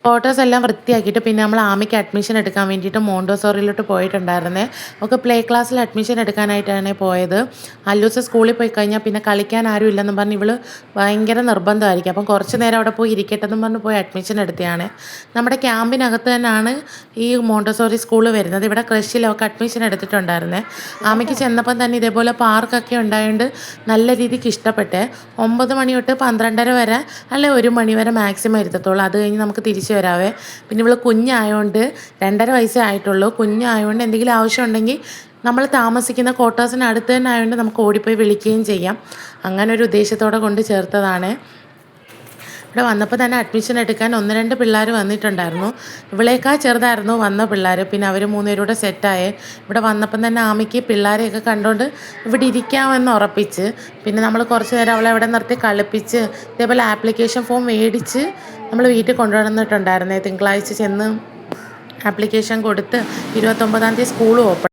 Photos എല്ലാം വൃത്തിയാക്കിയിട്ട് പിന്നെ നമ്മൾ ആമിക്ക് അഡ്മിഷൻ എടുക്കാൻ വേണ്ടിയിട്ട് മോണ്ടോസോറിയിലോട്ട് പോയിട്ടുണ്ടായിരുന്നേ. ഒക്കെ പ്ലേ ക്ലാസ്സിൽ അഡ്മിഷൻ എടുക്കാനായിട്ടാണ് പോയത്. അല്ലൂസ് സ്കൂളിൽ പോയി കഴിഞ്ഞാൽ പിന്നെ കളിക്കാൻ ആരും ഇല്ലെന്നും പറഞ്ഞ് ഇവള് ഭയങ്കര നിർബന്ധമായിരിക്കും. അപ്പം കുറച്ച് നേരം അവിടെ പോയി ഇരിക്കട്ടെ എന്നും പറഞ്ഞ് പോയി അഡ്മിഷൻ എടുത്തതാണ്. നമ്മുടെ ക്യാമ്പിനകത്ത് തന്നെയാണ് ഈ മോണ്ടോസോറി സ്കൂൾ വരുന്നത്. ഇവിടെ ക്രഷിലൊക്കെ അഡ്മിഷൻ എടുത്തിട്ടുണ്ടായിരുന്നേ. ആമിക്ക് ചെന്നപ്പം തന്നെ ഇതേപോലെ പാർക്കൊക്കെ ഉണ്ടായതുകൊണ്ട് നല്ല രീതിക്ക് ഇഷ്ടപ്പെട്ടെ. 9 മണി തൊട്ട് 12:30 വരെ അല്ലെ 1 മണി വരെ മാക്സിമം ഇരുത്തത്തുള്ളൂ. അത് കഴിഞ്ഞ് നമുക്ക് തിരിച്ച് വരാവേ. പിന്നെ ഇവള് കുഞ്ഞായതുകൊണ്ട് 2.5 വയസ്സേ ആയിട്ടുള്ളൂ. കുഞ്ഞായതുകൊണ്ട് എന്തെങ്കിലും ആവശ്യമുണ്ടെങ്കിൽ നമ്മൾ താമസിക്കുന്ന ക്വാർട്ടേഴ്സിന് അടുത്ത് തന്നെ ആയതുകൊണ്ട് നമുക്ക് ഓടിപ്പോയി വിളിക്കുകയും ചെയ്യാം. അങ്ങനെ ഒരു ഉദ്ദേശത്തോടെ കൊണ്ട് ചേർത്തതാണ്. ഇവിടെ വന്നപ്പോൾ തന്നെ അഡ്മിഷൻ എടുക്കാൻ 1-2 പിള്ളേർ വന്നിട്ടുണ്ടായിരുന്നു. ഇവളേക്കാൾ ചെറുതായിരുന്നു വന്ന പിള്ളേർ. പിന്നെ അവർ 3 പേരും കൂടെ സെറ്റായേ. ഇവിടെ വന്നപ്പം തന്നെ ആമിക്ക് പിള്ളേരെയൊക്കെ കണ്ടുകൊണ്ട് ഇവിടെ ഇരിക്കാമെന്ന് ഉറപ്പിച്ച്. പിന്നെ നമ്മൾ കുറച്ച് നേരം അവളെ അവിടെ നിർത്തി കളിപ്പിച്ച് ഇതേപോലെ ആപ്ലിക്കേഷൻ ഫോം മേടിച്ച് നമ്മൾ വീട്ടിൽ കൊണ്ടുവന്നിട്ടുണ്ടായിരുന്നേ. തിങ്കളാഴ്ച ചെന്ന് ആപ്ലിക്കേഷൻ കൊടുത്ത് 29-ാം തീയതി സ്കൂൾ ഓപ്പൺ.